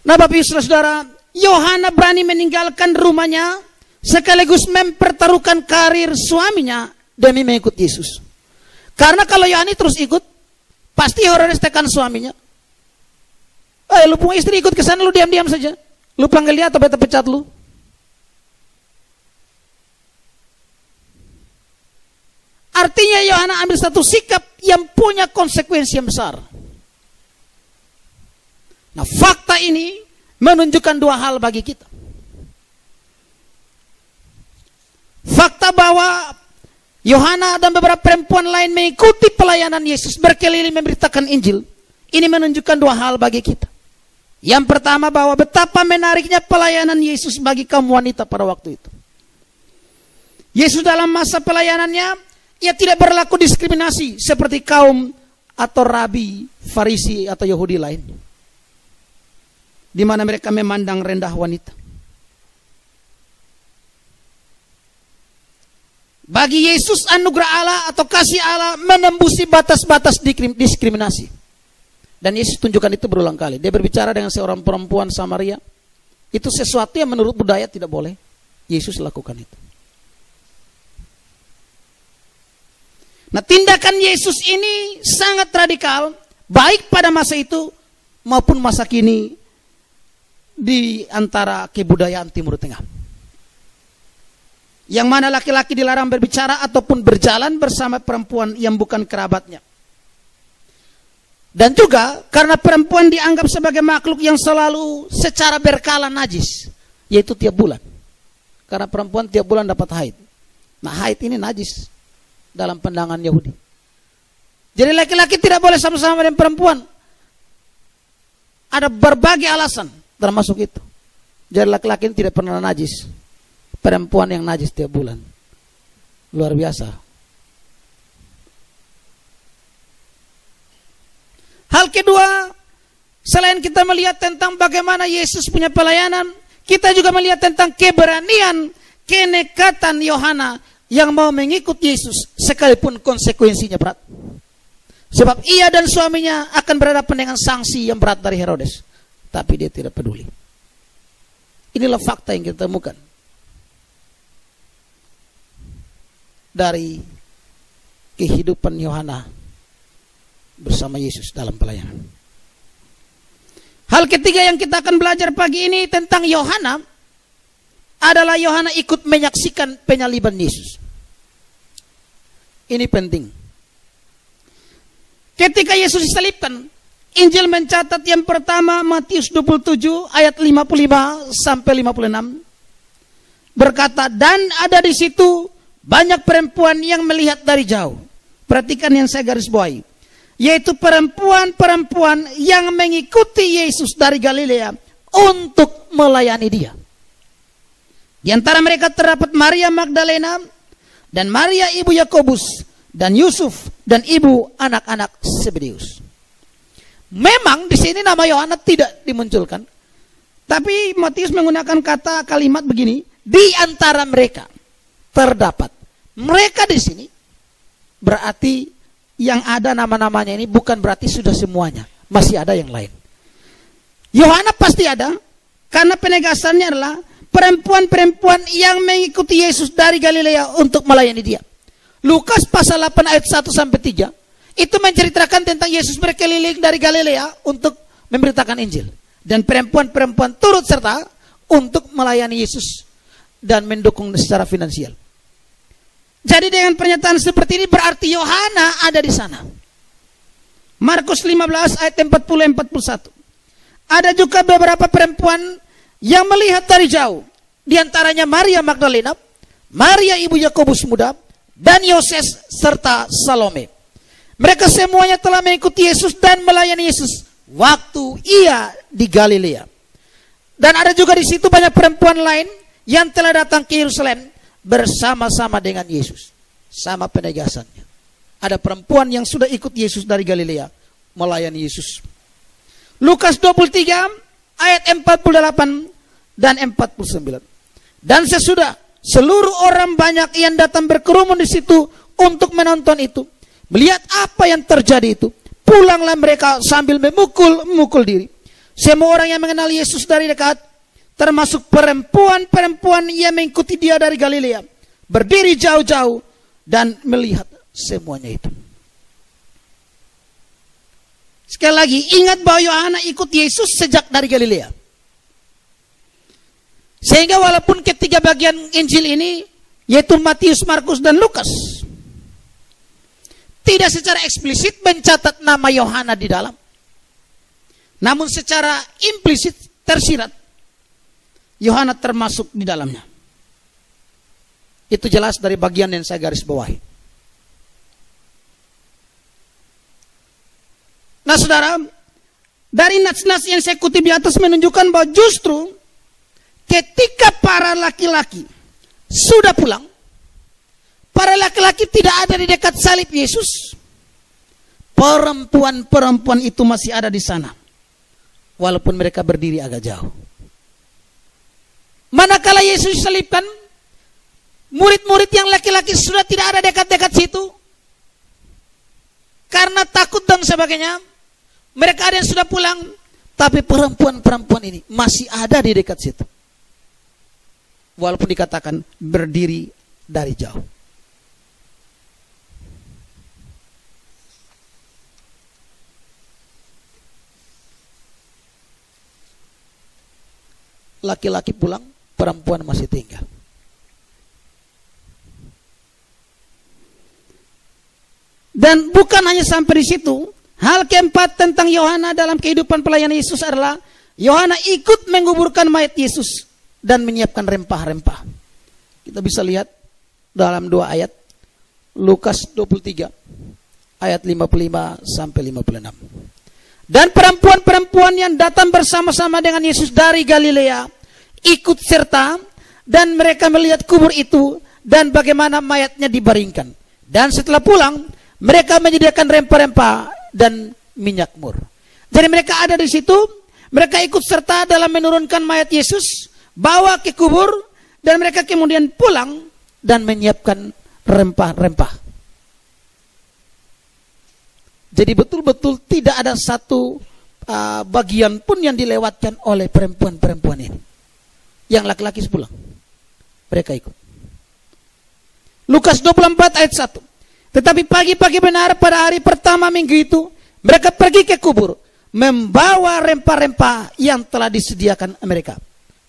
Nah, Bapak Ibu Saudara, Yohana berani meninggalkan rumahnya sekaligus mempertaruhkan karir suaminya demi mengikut Yesus. Karena kalau Yohana terus ikut, pasti Herodes tekan suaminya. Lu punya istri ikut ke sana, lu diam-diam saja. Lu panggil dia atau beta pecat lu. Artinya Yohana ambil satu sikap yang punya konsekuensi yang besar. Nah, fakta ini menunjukkan dua hal bagi kita. Fakta bahwa Yohana dan beberapa perempuan lain mengikuti pelayanan Yesus berkeliling memberitakan Injil. Ini menunjukkan dua hal bagi kita. Yang pertama, bahwa betapa menariknya pelayanan Yesus bagi kaum wanita pada waktu itu. Yesus dalam masa pelayanannya, ia tidak berlaku diskriminasi seperti kaum atau rabi, Farisi atau Yahudi lain, di mana mereka memandang rendah wanita. Bagi Yesus, anugerah Allah atau kasih Allah menembusi batas-batas diskriminasi. Dan Yesus tunjukkan itu berulang kali. Dia berbicara dengan seorang perempuan Samaria. Itu sesuatu yang menurut budaya tidak boleh. Yesus lakukan itu. Nah, tindakan Yesus ini sangat radikal, baik pada masa itu maupun masa kini di antara kebudayaan Timur Tengah. Yang mana laki-laki dilarang berbicara ataupun berjalan bersama perempuan yang bukan kerabatnya. Dan juga karena perempuan dianggap sebagai makhluk yang selalu secara berkala najis, yaitu tiap bulan. Karena perempuan tiap bulan dapat haid. Nah, haid ini najis dalam pandangan Yahudi. Jadi laki-laki tidak boleh sama-sama dengan perempuan. Ada berbagai alasan termasuk itu. Jadi laki-laki ini tidak pernah najis. Perempuan yang najis tiap bulan. Luar biasa. Hal kedua, selain kita melihat tentang bagaimana Yesus punya pelayanan, kita juga melihat tentang keberanian, kenekatan Yohana yang mau mengikut Yesus sekalipun konsekuensinya berat. Sebab ia dan suaminya akan berhadapan dengan sanksi yang berat dari Herodes. Tapi dia tidak peduli. Inilah fakta yang kita temukan dari kehidupan Yohana bersama Yesus dalam pelayanan. Hal ketiga yang kita akan belajar pagi ini tentang Yohana adalah Yohana ikut menyaksikan penyaliban Yesus. Ini penting. Ketika Yesus disalibkan, Injil mencatat yang pertama Matius 27 ayat 55 sampai 56 berkata, dan ada di situ banyak perempuan yang melihat dari jauh. Perhatikan yang saya garis bawahi, yaitu perempuan-perempuan yang mengikuti Yesus dari Galilea untuk melayani dia. Di antara mereka terdapat Maria Magdalena dan Maria ibu Yakobus dan Yusuf dan ibu anak-anak Zebedeus. Memang di sini nama Yohana tidak dimunculkan, tapi Matius menggunakan kalimat begini, di antara mereka terdapat. Mereka di sini berarti yang ada nama-namanya ini bukan berarti sudah semuanya, masih ada yang lain. Yohana pasti ada, karena penegasannya adalah perempuan-perempuan yang mengikuti Yesus dari Galilea untuk melayani dia. Lukas pasal 8 ayat 1 sampai 3 itu menceritakan tentang Yesus berkeliling dari Galilea untuk memberitakan Injil. Dan perempuan-perempuan turut serta untuk melayani Yesus dan mendukung secara finansial. Jadi dengan pernyataan seperti ini berarti Yohana ada di sana. Markus 15 ayat 40-41. Ada juga beberapa perempuan yang melihat dari jauh. Di antaranya Maria Magdalena, Maria ibu Yakobus muda, dan Yoses serta Salome. Mereka semuanya telah mengikuti Yesus dan melayani Yesus waktu ia di Galilea. Dan ada juga di situ banyak perempuan lain yang telah datang ke Yerusalem bersama-sama dengan Yesus. Sama penegasannya. Ada perempuan yang sudah ikut Yesus dari Galilea melayani Yesus. Lukas 23 ayat 48 dan 49. Dan sesudah seluruh orang banyak yang datang berkerumun di situ untuk menonton itu, melihat apa yang terjadi itu, pulanglah mereka sambil memukul diri. Semua orang yang mengenal Yesus dari dekat, termasuk perempuan-perempuan yang mengikuti dia dari Galilea, berdiri jauh-jauh dan melihat semuanya itu. Sekali lagi, ingat bahwa Yohana ikut Yesus sejak dari Galilea. Sehingga walaupun ketiga bagian Injil ini, yaitu Matius, Markus, dan Lukas, tidak secara eksplisit mencatat nama Yohana di dalam, namun secara implisit tersirat Yohana termasuk di dalamnya. Itu jelas dari bagian yang saya garis bawahi. Nah saudara, dari nas-nas yang saya kutip di atas menunjukkan bahwa justru ketika para laki-laki sudah pulang, para laki-laki tidak ada di dekat salib Yesus, perempuan-perempuan itu masih ada di sana, walaupun mereka berdiri agak jauh. Manakala Yesus disalibkan, murid-murid yang laki-laki sudah tidak ada dekat-dekat situ, karena takut dan sebagainya. Mereka ada yang sudah pulang, tapi perempuan-perempuan ini masih ada di dekat situ, walaupun dikatakan berdiri dari jauh. Laki-laki pulang, perempuan masih tinggal. Dan bukan hanya sampai di situ. Hal keempat tentang Yohana dalam kehidupan pelayanan Yesus adalah Yohana ikut menguburkan mayat Yesus dan menyiapkan rempah-rempah. Kita bisa lihat dalam dua ayat, Lukas 23 ayat 55 sampai 56. Dan perempuan-perempuan yang datang bersama-sama dengan Yesus dari Galilea ikut serta, dan mereka melihat kubur itu dan bagaimana mayatnya dibaringkan. Dan setelah pulang, mereka menyediakan rempah-rempah dan minyak mur. Jadi mereka ada di situ, mereka ikut serta dalam menurunkan mayat Yesus, bawa ke kubur, dan mereka kemudian pulang dan menyiapkan rempah-rempah. Jadi betul-betul tidak ada satu bagian pun yang dilewatkan oleh perempuan-perempuan ini. Yang laki-laki pulang, mereka ikut. Lukas 24 ayat 1. Tetapi pagi-pagi benar pada hari pertama minggu itu, mereka pergi ke kubur, membawa rempah-rempah yang telah disediakan mereka.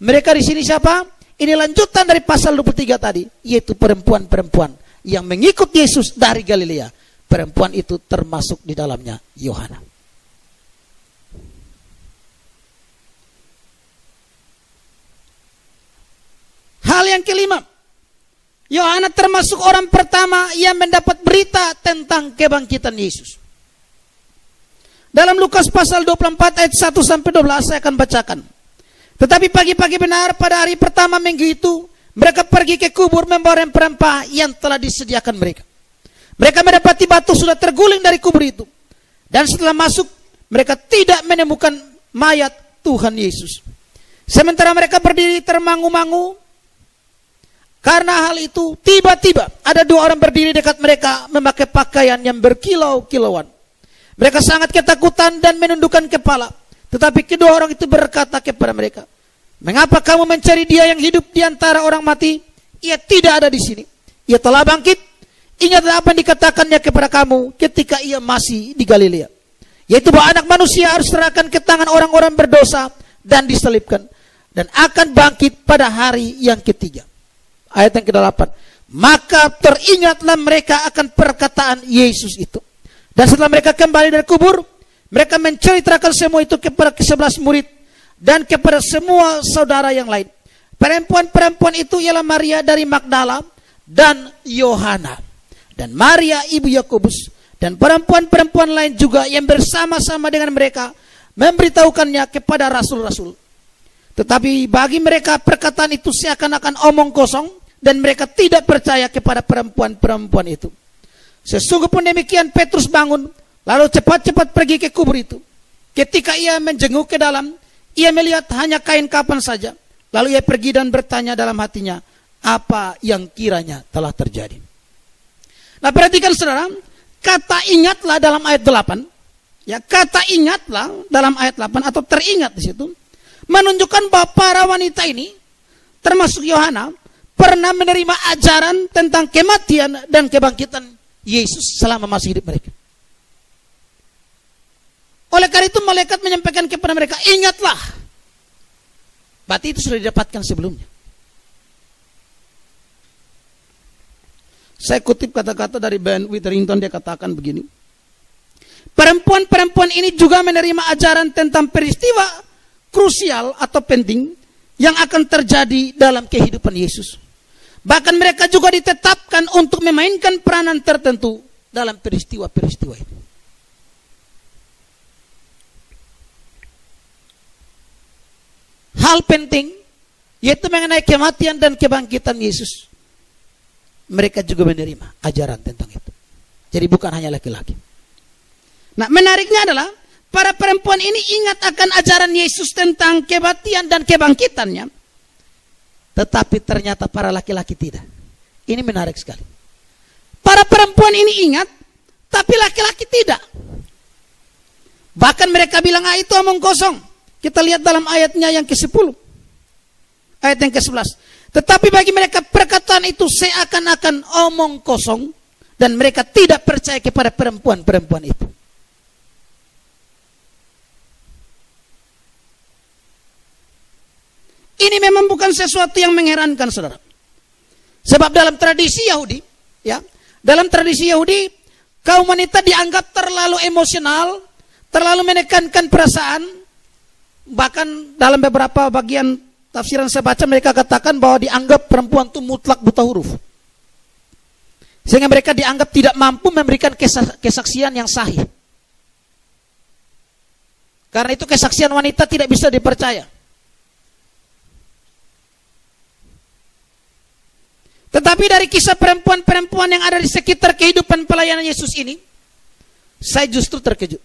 Mereka di sini siapa? Ini lanjutan dari pasal 23 tadi, yaitu perempuan-perempuan yang mengikut Yesus dari Galilea. Perempuan itu termasuk di dalamnya Yohana. Hal yang kelima, Yohana termasuk orang pertama yang mendapat berita tentang kebangkitan Yesus. Dalam Lukas pasal 24 ayat 1 sampai 12 saya akan bacakan. Tetapi pagi-pagi benar pada hari pertama minggu itu, mereka pergi ke kubur membawa rempah-rempah yang telah disediakan mereka. Mereka mendapati batu sudah terguling dari kubur itu. Dan setelah masuk, mereka tidak menemukan mayat Tuhan Yesus. Sementara mereka berdiri termangu-mangu, karena hal itu tiba-tiba ada dua orang berdiri dekat mereka memakai pakaian yang berkilau-kilauan. Mereka sangat ketakutan dan menundukkan kepala. Tetapi kedua orang itu berkata kepada mereka, "Mengapa kamu mencari dia yang hidup di antara orang mati? Ia tidak ada di sini. Ia telah bangkit. Ingatlah apa yang dikatakannya kepada kamu ketika ia masih di Galilea, yaitu bahwa anak manusia harus serahkan ke tangan orang-orang berdosa dan diselibkan, dan akan bangkit pada hari yang ketiga." Ayat yang ke-8. Maka teringatlah mereka akan perkataan Yesus itu. Dan setelah mereka kembali dari kubur, mereka menceritakan semua itu kepada ke-11 murid dan kepada semua saudara yang lain. Perempuan-perempuan itu ialah Maria dari Magdala dan Yohana, dan Maria ibu Yakobus, dan perempuan-perempuan lain juga yang bersama-sama dengan mereka memberitahukannya kepada rasul-rasul. Tetapi bagi mereka perkataan itu seakan-akan omong kosong, dan mereka tidak percaya kepada perempuan-perempuan itu. Sesungguh pun demikian, Petrus bangun, lalu cepat-cepat pergi ke kubur itu. Ketika ia menjenguk ke dalam, ia melihat hanya kain kapan saja. Lalu ia pergi dan bertanya dalam hatinya, apa yang kiranya telah terjadi. Nah, perhatikan saudara, kata ingatlah dalam ayat 8, ya, kata ingatlah dalam ayat 8 atau teringat di situ menunjukkan bahwa para wanita ini, termasuk Yohana, pernah menerima ajaran tentang kematian dan kebangkitan Yesus selama masih hidup mereka. Oleh karena itu malaikat menyampaikan kepada mereka, ingatlah. Berarti itu sudah didapatkan sebelumnya. Saya kutip kata-kata dari Ben Witherington, dia katakan begini. Perempuan-perempuan ini juga menerima ajaran tentang peristiwa krusial atau penting yang akan terjadi dalam kehidupan Yesus. Bahkan mereka juga ditetapkan untuk memainkan peranan tertentu dalam peristiwa-peristiwa itu. Hal penting, yaitu mengenai kematian dan kebangkitan Yesus, mereka juga menerima ajaran tentang itu. Jadi bukan hanya laki-laki. Nah, menariknya adalah para perempuan ini ingat akan ajaran Yesus tentang kematian dan kebangkitannya, tetapi ternyata para laki-laki tidak. Ini menarik sekali. Para perempuan ini ingat, tapi laki-laki tidak. Bahkan mereka bilang, itu omong kosong. Kita lihat dalam ayatnya yang ke-10. Ayat yang ke-11. Tetapi bagi mereka perkataan itu seakan-akan omong kosong, dan mereka tidak percaya kepada perempuan-perempuan itu. Ini memang bukan sesuatu yang mengherankan, saudara. Sebab dalam tradisi Yahudi, ya, dalam tradisi Yahudi, kaum wanita dianggap terlalu emosional, terlalu menekankan perasaan. Bahkan dalam beberapa bagian tafsiran saya baca, mereka katakan bahwa dianggap perempuan itu mutlak buta huruf. Sehingga mereka dianggap tidak mampu memberikan kesaksian yang sahih. Karena itu kesaksian wanita tidak bisa dipercaya. Tetapi dari kisah perempuan-perempuan yang ada di sekitar kehidupan pelayanan Yesus ini, saya justru terkejut.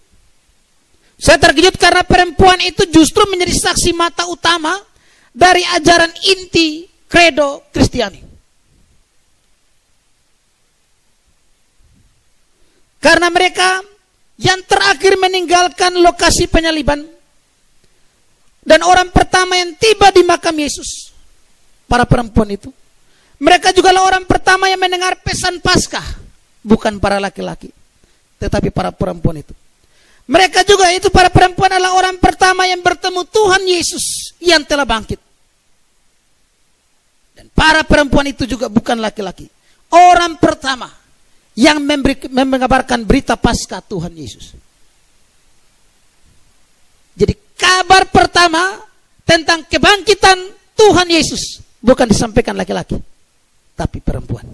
Saya terkejut karena perempuan itu justru menjadi saksi mata utama dari ajaran inti kredo Kristiani. Karena mereka yang terakhir meninggalkan lokasi penyaliban dan orang pertama yang tiba di makam Yesus, para perempuan itu. Mereka juga orang pertama yang mendengar pesan Paskah, bukan para laki-laki, tetapi para perempuan itu. Mereka juga itu para perempuan adalah orang pertama yang bertemu Tuhan Yesus yang telah bangkit. Dan para perempuan itu juga bukan laki-laki. Orang pertama yang mengabarkan berita Paskah Tuhan Yesus. Jadi kabar pertama tentang kebangkitan Tuhan Yesus bukan disampaikan laki-laki, tapi perempuan.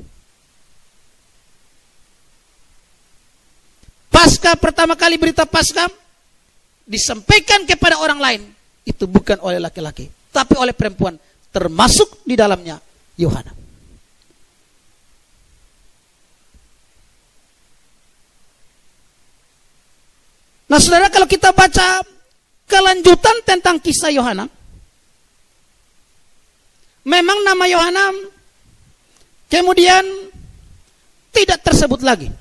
Paskah pertama kali berita Paskah disampaikan kepada orang lain itu bukan oleh laki-laki, tapi oleh perempuan, termasuk di dalamnya Yohana. Nah, saudara, kalau kita baca kelanjutan tentang kisah Yohana, memang nama Yohana kemudian tidak tersebut lagi.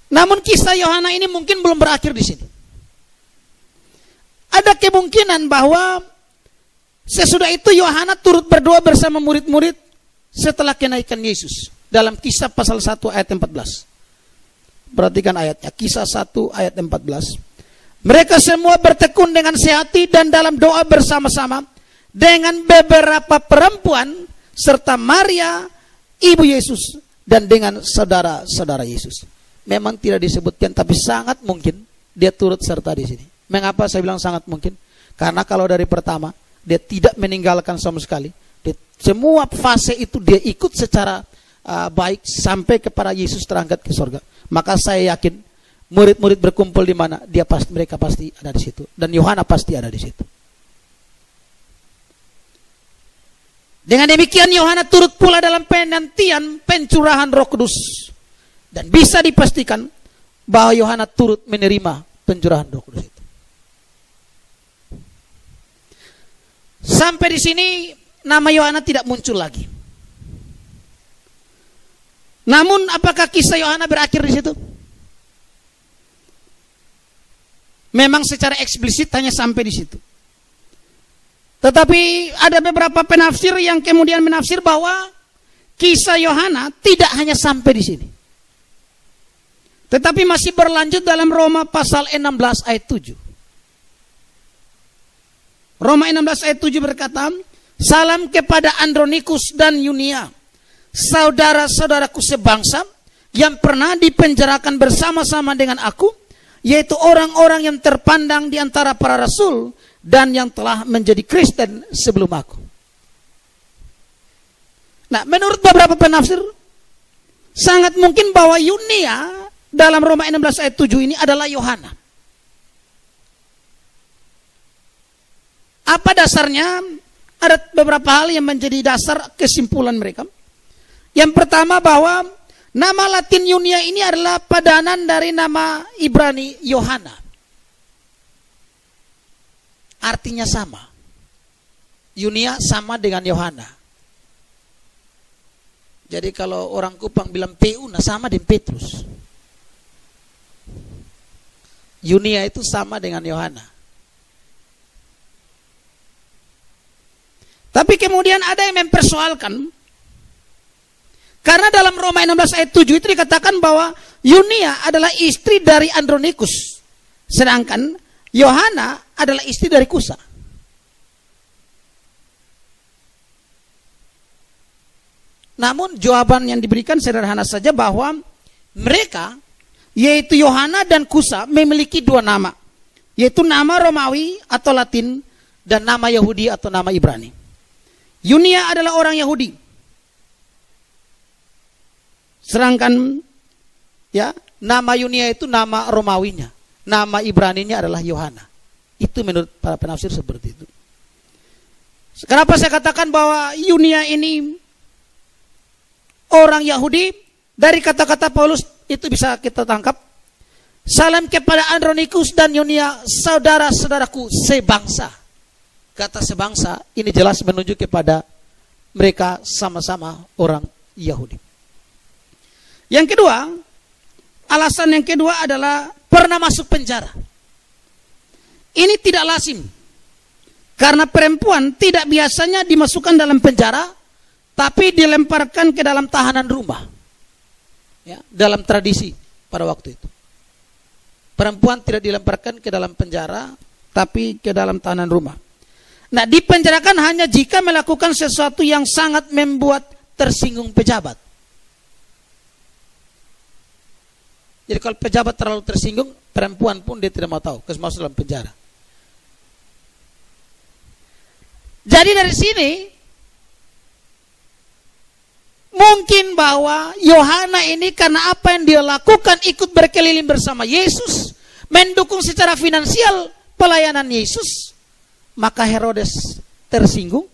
Namun kisah Yohana ini mungkin belum berakhir di sini. Ada kemungkinan bahwa sesudah itu Yohana turut berdoa bersama murid-murid setelah kenaikan Yesus. Dalam Kisah pasal 1 ayat 14. Perhatikan ayatnya, Kisah 1 ayat 14. Mereka semua bertekun dengan sehati dan dalam doa bersama-sama dengan beberapa perempuan serta Maria, ibu Yesus, dan dengan saudara-saudara Yesus. Memang tidak disebutkan, tapi sangat mungkin dia turut serta di sini. Mengapa saya bilang sangat mungkin? Karena kalau dari pertama dia tidak meninggalkan sama sekali. Semua fase itu dia ikut secara baik sampai kepada Yesus terangkat ke surga. Maka saya yakin murid-murid berkumpul di mana, mereka pasti ada di situ, dan Yohana pasti ada di situ. Dengan demikian Yohana turut pula dalam penantian pencurahan Roh Kudus. Dan bisa dipastikan bahwa Yohana turut menerima pencurahan Roh Kudus itu. Sampai di sini nama Yohana tidak muncul lagi. Namun apakah kisah Yohana berakhir di situ? Memang secara eksplisit hanya sampai di situ. Tetapi ada beberapa penafsir yang kemudian menafsir bahwa kisah Yohana tidak hanya sampai di sini, tetapi masih berlanjut dalam Roma pasal 16 ayat 7. Roma 16 ayat 7 berkata, salam kepada Andronikus dan Yunia, saudara-saudaraku sebangsa yang pernah dipenjarakan bersama-sama dengan aku, yaitu orang-orang yang terpandang di antara para rasul dan yang telah menjadi Kristen sebelum aku. Nah, menurut beberapa penafsir, sangat mungkin bahwa Yunia dalam Roma 16 ayat 7 ini adalah Yohana. Apa dasarnya? Ada beberapa hal yang menjadi dasar kesimpulan mereka. Yang pertama bahwa nama Latin Yunia ini adalah padanan dari nama Ibrani Yohana. Artinya sama. Yunia sama dengan Yohana. Jadi kalau orang Kupang bilang Peuna sama dengan Petrus. Yunia itu sama dengan Yohana. Tapi kemudian ada yang mempersoalkan, karena dalam Roma 16 ayat 7 itu dikatakan bahwa Yunia adalah istri dari Andronikus, sedangkan Yohana adalah istri dari Kusa. Namun jawaban yang diberikan sederhana saja bahwa mereka, yaitu Yohana dan Kusa, memiliki dua nama, yaitu nama Romawi atau Latin dan nama Yahudi atau nama Ibrani. Yunia adalah orang Yahudi, sedangkan ya nama Yunia itu nama Romawinya, nama Ibraninya adalah Yohana. Itu menurut para penafsir seperti itu. Kenapa saya katakan bahwa Yunia ini orang Yahudi? Dari kata-kata Paulus itu bisa kita tangkap. Salam kepada Andronikus dan Yunia, saudara-saudaraku sebangsa. Kata sebangsa ini jelas menunjuk kepada mereka sama-sama orang Yahudi. Yang kedua, alasan yang kedua adalah pernah masuk penjara. Ini tidak lazim. Karena perempuan tidak biasanya dimasukkan dalam penjara, tapi dilemparkan ke dalam tahanan rumah. Ya, dalam tradisi pada waktu itu. Perempuan tidak dilemparkan ke dalam penjara, tapi ke dalam tahanan rumah. Nah, dipenjarakan hanya jika melakukan sesuatu yang sangat membuat tersinggung pejabat. Jadi kalau pejabat terlalu tersinggung, perempuan pun dia tidak mau tahu, masuk dalam penjara. Jadi dari sini mungkin bahwa Yohana ini karena apa yang dia lakukan, ikut berkeliling bersama Yesus, mendukung secara finansial pelayanan Yesus, maka Herodes tersinggung,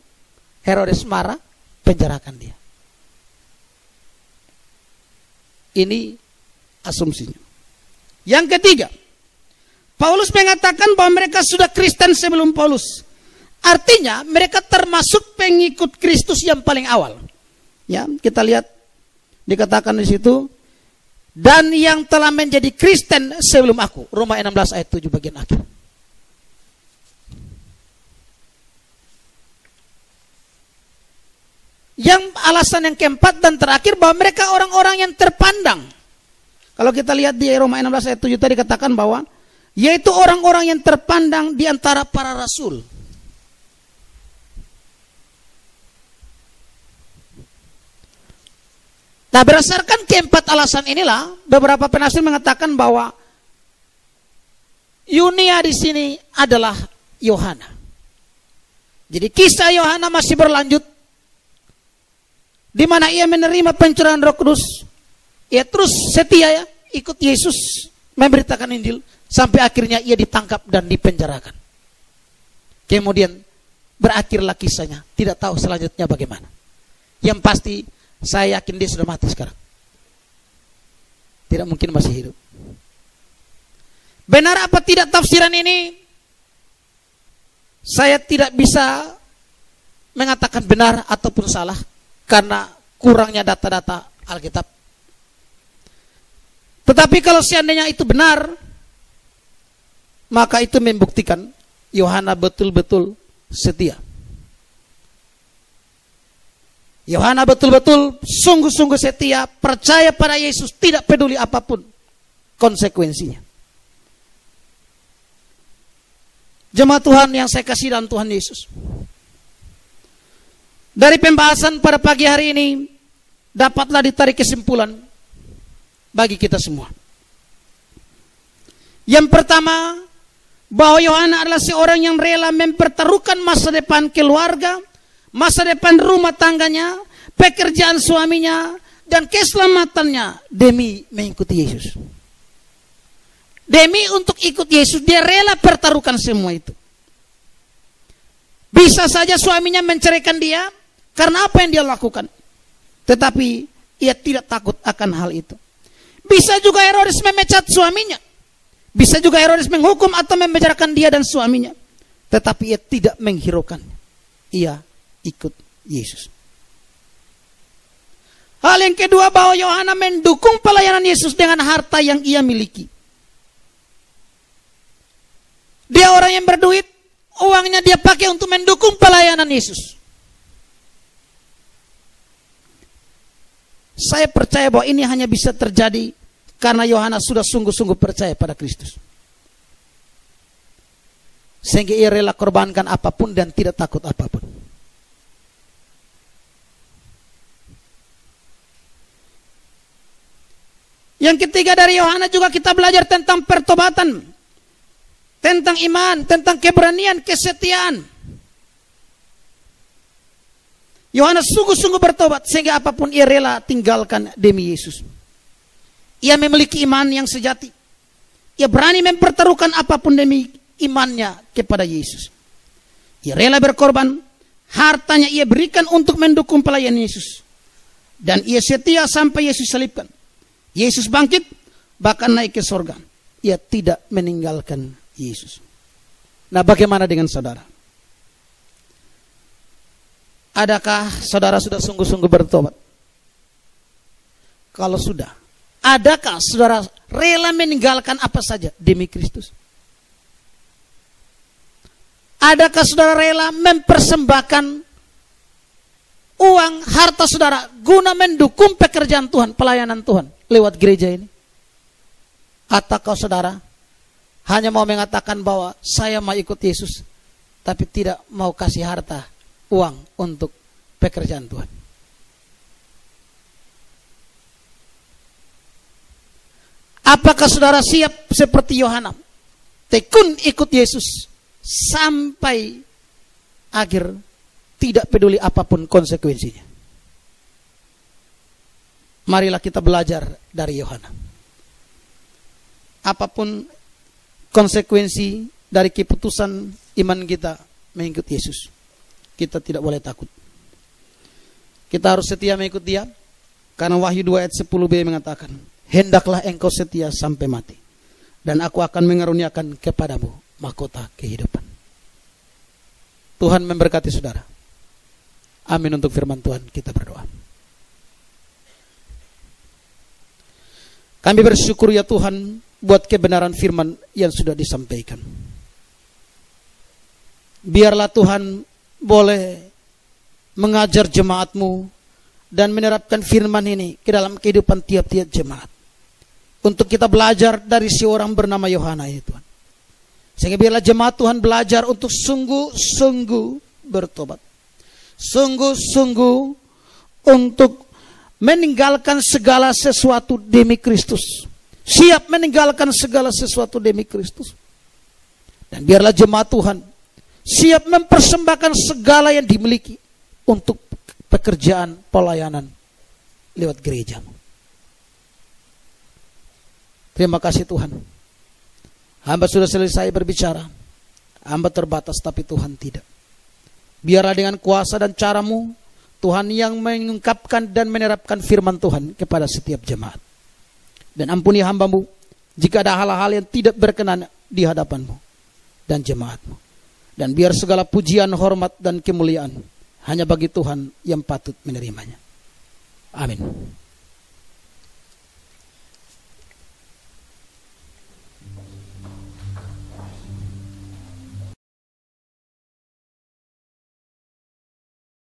Herodes marah, penjarakan dia. Ini asumsinya. Yang ketiga, Paulus mengatakan bahwa mereka sudah Kristen sebelum Paulus. Artinya mereka termasuk pengikut Kristus yang paling awal. Ya, kita lihat dikatakan di situ, dan yang telah menjadi Kristen sebelum aku. Roma 16 ayat 7 bagian akhir. Yang alasan yang keempat dan terakhir, bahwa mereka orang-orang yang terpandang. Kalau kita lihat di Roma 16 ayat 7 tadi katakan bahwa yaitu orang-orang yang terpandang di antara para rasul. Nah, berdasarkan keempat alasan inilah, beberapa penafsir mengatakan bahwa Yunia di sini adalah Yohana. Jadi kisah Yohana masih berlanjut, di mana ia menerima pencurahan Roh Kudus. Ia terus setia ya, ikut Yesus memberitakan Injil sampai akhirnya ia ditangkap dan dipenjarakan. Kemudian berakhirlah kisahnya. Tidak tahu selanjutnya bagaimana. Yang pasti saya yakin dia sudah mati sekarang. Tidak mungkin masih hidup. Benar apa tidak tafsiran ini? Saya tidak bisa mengatakan benar ataupun salah karena kurangnya data-data Alkitab. Tetapi kalau seandainya itu benar, maka itu membuktikan Yohana betul-betul setia. Yohana betul-betul sungguh-sungguh setia, percaya pada Yesus, tidak peduli apapun konsekuensinya. Jemaat Tuhan yang saya kasih dalam Tuhan Yesus, dari pembahasan pada pagi hari ini dapatlah ditarik kesimpulan bagi kita semua. Yang pertama, bahwa Yohana adalah seorang yang rela mempertaruhkan masa depan keluarga, masa depan rumah tangganya, pekerjaan suaminya, dan keselamatannya demi mengikuti Yesus. Demi untuk ikut Yesus, dia rela pertaruhkan semua itu. Bisa saja suaminya menceraikan dia karena apa yang dia lakukan, tetapi ia tidak takut akan hal itu. Bisa juga Herodes memecat suaminya, bisa juga Herodes menghukum atau memenjarakan dia dan suaminya, tetapi ia tidak menghiraukannya. Ia ikut Yesus. Hal yang kedua, bahwa Yohana mendukung pelayanan Yesus dengan harta yang ia miliki. Dia orang yang berduit, uangnya dia pakai untuk mendukung pelayanan Yesus. Saya percaya bahwa ini hanya bisa terjadi karena Yohana sudah sungguh-sungguh percaya pada Kristus. Sehingga ia rela korbankan apapun dan tidak takut apapun. Yang ketiga, dari Yohana juga kita belajar tentang pertobatan, tentang iman, tentang keberanian, kesetiaan. Yohana sungguh-sungguh bertobat sehingga apapun ia rela tinggalkan demi Yesus. Ia memiliki iman yang sejati. Ia berani mempertaruhkan apapun demi imannya kepada Yesus. Ia rela berkorban, hartanya ia berikan untuk mendukung pelayanan Yesus. Dan ia setia sampai Yesus salibkan. Yesus bangkit, bahkan naik ke surga. ia tidak meninggalkan Yesus. Nah, bagaimana dengan saudara? Adakah saudara sudah sungguh-sungguh bertobat? Kalau sudah, adakah saudara rela meninggalkan apa saja demi Kristus? Adakah saudara rela mempersembahkan uang, harta saudara guna mendukung pekerjaan Tuhan, pelayanan Tuhan lewat gereja ini? Ataukah saudara hanya mau mengatakan bahwa saya mau ikut Yesus, tapi tidak mau kasih harta, uang untuk pekerjaan Tuhan? Apakah saudara siap seperti Yohana, tekun ikut Yesus sampai akhir, tidak peduli apapun konsekuensinya? Marilah kita belajar dari Yohana. Apapun konsekuensi dari keputusan iman kita mengikut Yesus, kita tidak boleh takut. Kita harus setia mengikut Dia, karena Wahyu 2 ayat 10b mengatakan, hendaklah engkau setia sampai mati, dan aku akan mengaruniakan kepadamu mahkota kehidupan. Tuhan memberkati saudara. Amin. Untuk firman Tuhan kita berdoa. Kami bersyukur ya Tuhan buat kebenaran firman yang sudah disampaikan. Biarlah Tuhan boleh mengajar jemaat-Mu dan menerapkan firman ini ke dalam kehidupan tiap-tiap jemaat. Untuk kita belajar dari seorang bernama Yohana ini Tuhan. Sehingga biarlah jemaat Tuhan belajar untuk sungguh-sungguh bertobat. Sungguh-sungguh untuk meninggalkan segala sesuatu demi Kristus. Siap meninggalkan segala sesuatu demi Kristus. Dan biarlah jemaat Tuhan siap mempersembahkan segala yang dimiliki untuk pekerjaan pelayanan lewat gereja. Terima kasih Tuhan. Hamba sudah selesai berbicara. Hamba terbatas, tapi Tuhan tidak. Biarlah dengan kuasa dan cara-Mu, Tuhan yang mengungkapkan dan menerapkan firman Tuhan kepada setiap jemaat. Dan ampuni hamba-Mu jika ada hal-hal yang tidak berkenan di hadapan-Mu dan jemaat-Mu. Dan biar segala pujian, hormat, dan kemuliaan hanya bagi Tuhan yang patut menerimanya. Amin.